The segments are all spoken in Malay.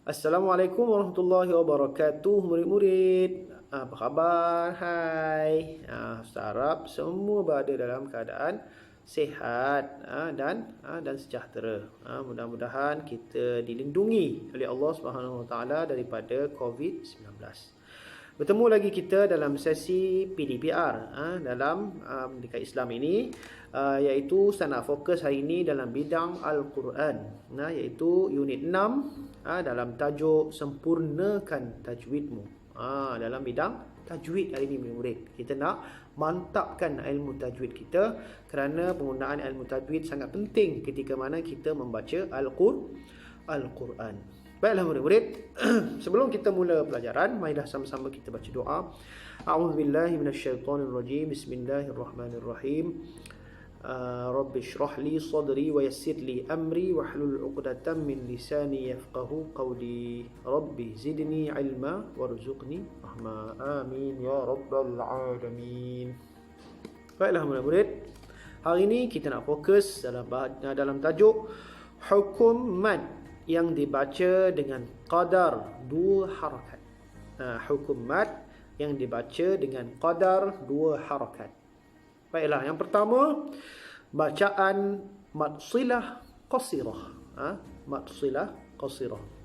Assalamualaikum warahmatullahi wabarakatuh, murid-murid. Apa khabar? Hai. Ustaz harap semua berada dalam keadaan sihat dan sejahtera. Mudah-mudahan kita dilindungi oleh Allah Subhanahu Wa Taala daripada COVID-19. Bertemu lagi kita dalam sesi PDPR dalam Pendidikan Islam ini, iaitu saya nak fokus hari ini dalam bidang Al-Quran, iaitu unit 6 dalam tajuk sempurnakan tajwidmu. Dalam bidang tajwid hari ini murid, kita nak mantapkan ilmu tajwid kita, kerana penggunaan ilmu tajwid sangat penting ketika mana kita membaca Al-Quran. Baiklah murid-murid, sebelum kita mula pelajaran, marilah sama-sama kita baca doa. A'udzubillahi minasyaitonirrajim. Bismillahirrahmanirrahim. Rabbi shrah li sadri wa yassir li amri wahlul 'uqdatam min lisani yafqahu qawli. Rabbi zidni ilma warzuqni rahma. Amin ya rabbal alamin. Baiklah murid-murid, hari ini kita nak fokus dalam tajuk hukum mad yang dibaca dengan qadar 2 harakat. Hukum mad yang dibaca dengan qadar 2 harakat. Baiklah, yang pertama, bacaan mad silah qasirah. Mad silah qasirah.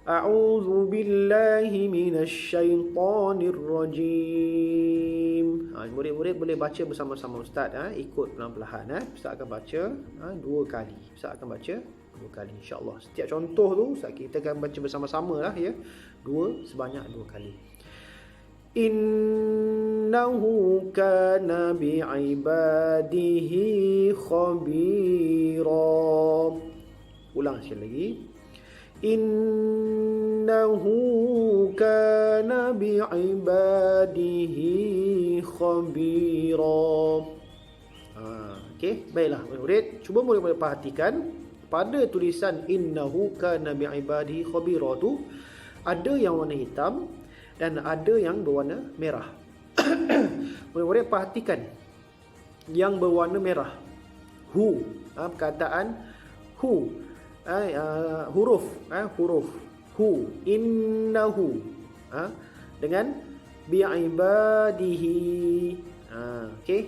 A'udzu billahi minasy syaithanir rajim. Murid-murid boleh baca bersama-sama ustaz, ikut pelan-pelan. Ustaz akan baca 2 kali. Ustaz akan baca 2 kali insya-Allah. Setiap contoh tu ustaz kita akan baca bersama-sama lah ya. Sebanyak 2 kali. Innahu kana bi'ibadihi khabira. Ulang sekali lagi. Innahu kana bi'ibadihi khabira. Okey, baiklah murid, cuba murid-murid perhatikan pada tulisan innahu kana bi'ibadihi khabira tu ada yang warna hitam dan ada yang berwarna merah. Murid-murid perhatikan yang berwarna merah, hu, perkataan hu, huruf hu, innahu, dengan bi'ibadihi. Okey,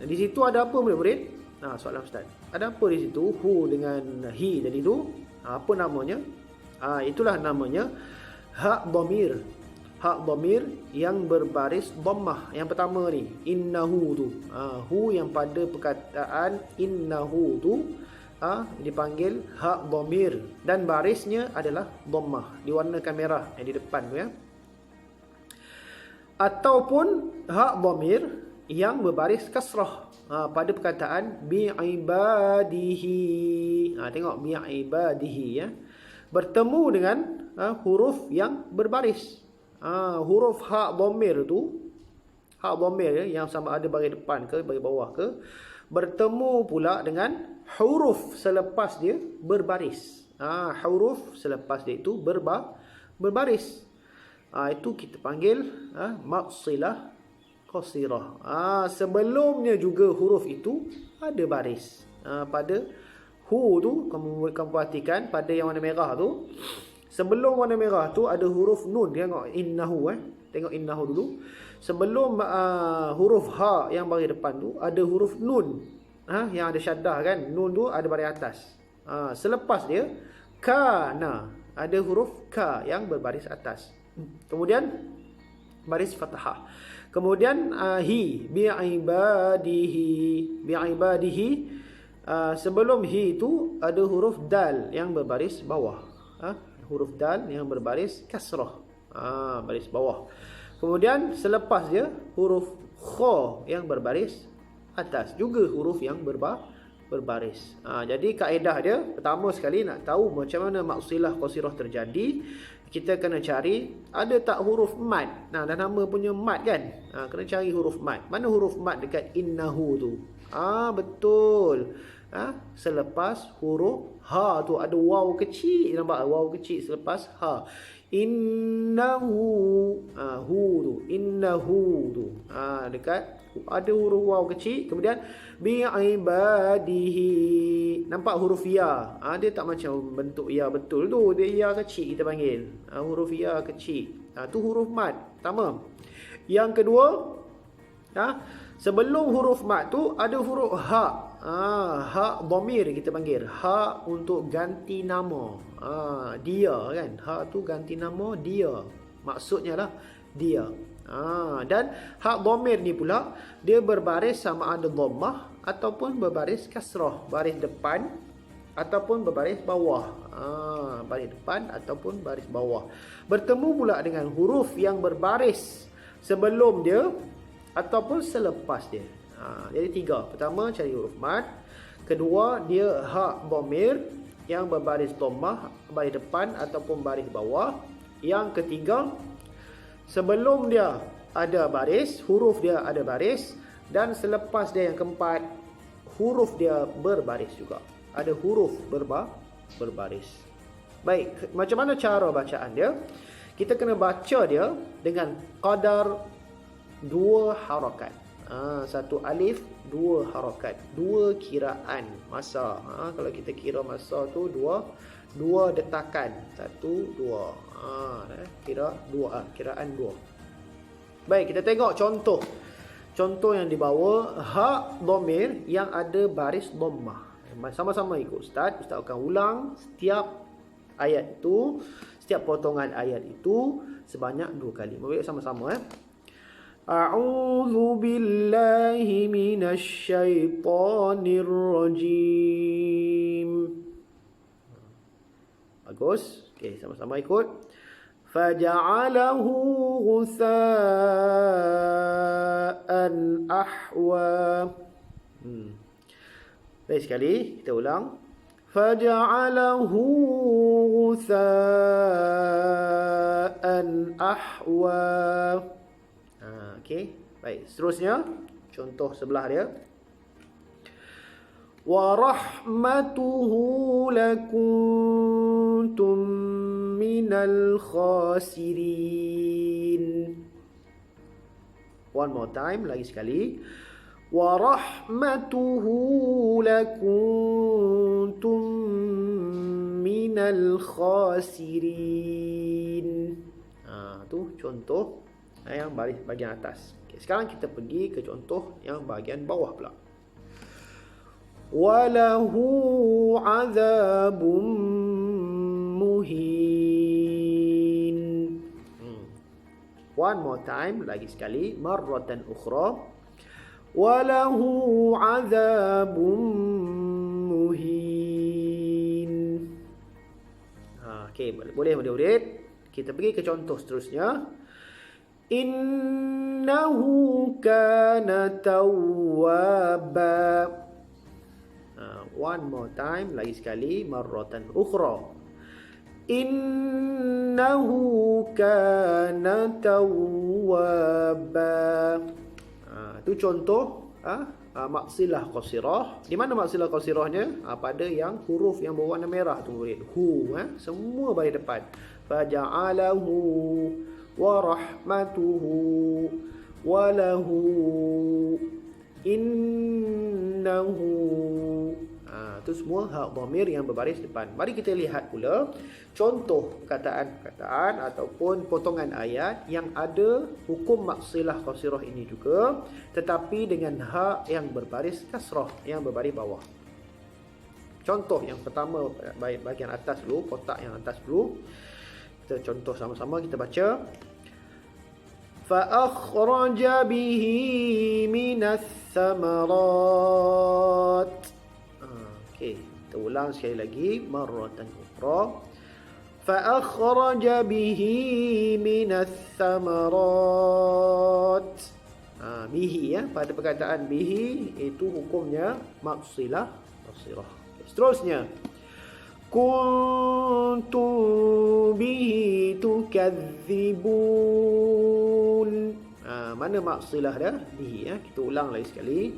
di situ ada apa murid-murid? Soalan ustaz, ada apa di situ? Hu dengan hi tadi tu, apa namanya? Itulah namanya hak dhamir. Hak dhamir yang berbaris dhammah. Yang pertama ni, innahu tu. Hu yang pada perkataan innahu tu dipanggil hak dhamir dan barisnya adalah dhammah, diwarnakan merah yang di depan tu ya. Ataupun hak dhamir yang berbaris kasrah pada perkataan bi'ibadihi. Tengok bi'ibadihi ya, bertemu dengan huruf yang berbaris. Huruf hak dhamir tu, hak dhamir yang sama ada baris depan ke baris bawah ke, bertemu pula dengan huruf selepas dia berbaris. Huruf selepas dia itu berbaris. Itu kita panggil mad silah qasirah. Sebelumnya juga huruf itu ada baris. Pada hu tu, kamu perhatikan pada yang warna merah tu, sebelum warna merah tu ada huruf nun. Tengok innahu, tengok innahu dulu. Sebelum huruf ha yang baris depan tu ada huruf nun, yang ada syaddah kan. Nun tu ada baris atas. Selepas dia kana, ada huruf ka yang berbaris atas. Kemudian baris fathah. Kemudian hi bi'ibadihi. Sebelum hi itu ada huruf dal yang berbaris bawah. Huruf dal yang berbaris kasrah, baris bawah. Kemudian selepas dia huruf kha yang berbaris atas, juga huruf yang berbaris. Jadi kaedah dia, pertama sekali nak tahu macam mana mad silah qasirah terjadi, kita kena cari ada tak huruf mad. Dah nama punya mad kan, kena cari huruf mad. Mana huruf mad dekat innahu tu? Betul. Selepas huruf ha tu ada waw kecil, nampak waw kecil selepas ha. Innahu, hu tu, innahu tu, dekat Ada huruf waw kecil, kemudian bi'ibadihi. Nampak huruf ya? Dia tak macam bentuk ya betul tu. Dia ya kecil kita panggil. Huruf ya kecil. Tu huruf mad. Pertama. Yang kedua, sebelum huruf mad tu ada huruf ha. Ha dhamir kita panggil. Ha untuk ganti nama. Dia kan. Ha tu ganti nama dia. Maksudnya lah dia. Dan hak dhamir ni pula dia berbaris sama ada dhammah ataupun berbaris kasrah, baris depan ataupun berbaris bawah. Baris depan ataupun baris bawah. Bertemu pula dengan huruf yang berbaris sebelum dia ataupun selepas dia. Jadi 3. Pertama cari huruf mad. Kedua dia hak dhamir yang berbaris dhammah, baris depan ataupun baris bawah. Yang ketiga, sebelum dia ada baris, huruf dia ada baris. Dan selepas dia yang keempat, huruf dia berbaris juga. Ada huruf berbaris. Baik, macam mana cara bacaan dia? Kita kena baca dia dengan qadar 2 harakat. 1 alif, 2 harakat. 2 kiraan masa. Kalau kita kira masa tu 2 detakan. 1, 2. Kira 2. Kiraan 2. Baik, kita tengok contoh. Contoh yang dibawa hak dhamir yang ada baris dhammah. Sama-sama ikut Ustaz. Ustaz akan ulang setiap ayat itu, setiap potongan ayat itu sebanyak 2 kali. Mari sama-sama A'udzu billahi minasy syaithanir rajim. Bagus. Okey, sama-sama ikut. Faja'alahu ghusaan ahwa. Baik sekali, kita ulang. Faja'alahu ghusaan ahwa. Okey, baik. Seterusnya, contoh sebelah dia. Wa rahmatuhu lakuntum minal khasirin. One more time, lagi sekali. Wa rahmatuhu lakuntum minal khasirin. Tu contoh yang bagian atas. Okay, sekarang kita pergi ke contoh yang bagian bawah pula. Walahu azabun muhin. One more time, lagi sekali, marratan ukhra. Walahu azabun muhin. Okey, boleh murid-murid. Kita pergi ke contoh seterusnya. Innahu kana tawwaba. One more time, lagi sekali, marratan ukhra. Innahu kana tawwaba. Itu contoh maksilah qasirah. Di mana maksilah qasirahnya? Pada yang huruf yang berwarna merah tu murid. Hu, semua baris depan. Faja'alahu wa rahmatuhu wa lahu innahu. Itu semua hak dhamir yang berbaris depan. Mari kita lihat pula contoh perkataan-perkataan ataupun potongan ayat yang ada hukum maksilah qasirah ini juga, tetapi dengan hak yang berbaris kasrah, yang berbaris bawah. Contoh yang pertama, bahagian atas dulu, kotak yang atas dulu. Kita contoh sama-sama, kita baca. فَأَخْرَجَ بِهِ مِنَ الثَّمَرَاتِ. Okey, kita ulang sekali lagi, marratan ukhra. فَأَخْرَجَ بِهِ مِنَ الثَّمَرَاتِ. Bihi, pada perkataan bihi itu hukumnya maksilah qasirah. Seterusnya, kuntum bihi tukadzibun. Mana maksilah dah? Bihi, kita ulang lagi sekali.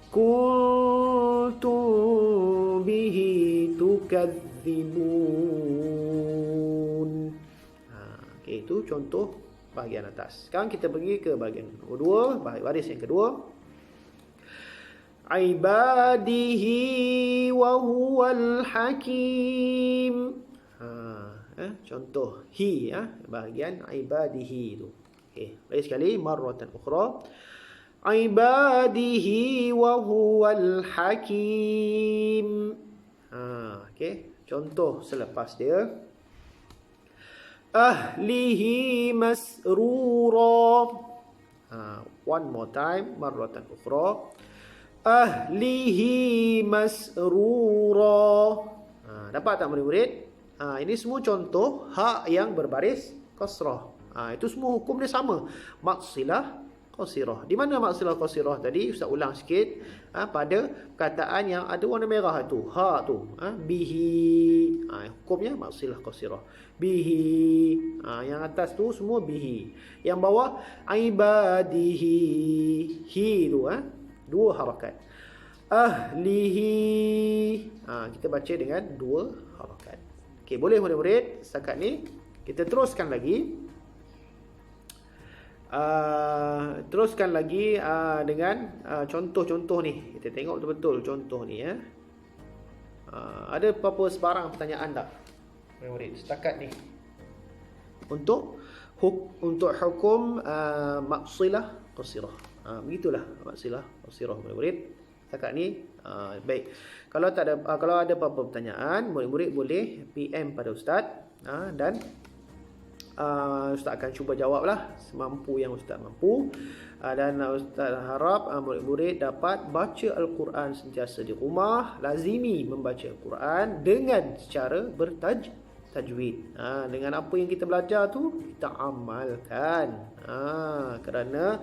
Kuntum bihi tukadzibun. Okey, itu contoh bahagian atas. Sekarang kita pergi ke bahagian kedua, baris yang kedua. Ibadihi wa huwal hakim. Contoh hi, bahagian ibadihi tu. Okey, lagi sekali marratan ukhra. Ibadihi wa huwal hakim. Okey, contoh selepas dia. Ahlihi masrura. One more time, marratan ukhra. Ahlihi masrura. Dapat tak murid-murid? Ini semua contoh ha yang berbaris kasrah. Itu semua hukum dia sama. Maksilah qasirah. Di mana maksilah qasirah tadi? Ustaz ulang sikit. Pada perkataan yang ada warna merah tu, ha tu, bihi. Hukumnya maksilah qasirah. Bihi. Yang atas tu semua bihi. Yang bawah ibadihi. Hi tu, dua harakat. Ahlihi. Kita baca dengan dua harakat. Okey, boleh murid-murid? Setakat ni kita teruskan lagi. Dengan contoh-contoh ni. Kita tengok betul-betul contoh ni, ada apa-apa sebarang pertanyaan tak murid-murid setakat ni untuk hukum maksilah qasirah? Begitulah maksilah qasirah murid-murid setakat ni. Baik, kalau ada apa-apa pertanyaan, murid-murid boleh PM pada ustaz, dan ustaz akan cuba jawablah semampu yang ustaz mampu. Dan ustaz harap murid-murid dapat baca Al-Quran sentiasa di rumah, lazimi membaca Al-Quran dengan secara bertajwid. Dengan apa yang kita belajar tu kita amalkan. Kerana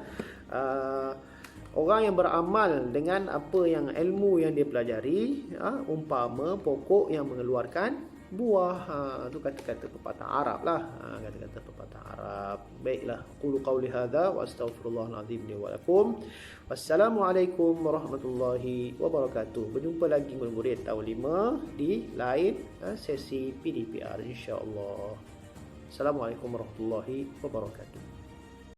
orang yang beramal dengan apa yang ilmu yang dia pelajari, umpama pokok yang mengeluarkan buah. Itu kata-kata pepatah Arab lah. Kata-kata pepatah Arab. Baiklah, qulu qawli hadza wa astaghfirullahal azim li wa lakum. Wassalamualaikum warahmatullahi wabarakatuh. Berjumpa lagi murid-murid tahun 5 di lain sesi PDPR insya-Allah. Assalamualaikum warahmatullahi wabarakatuh.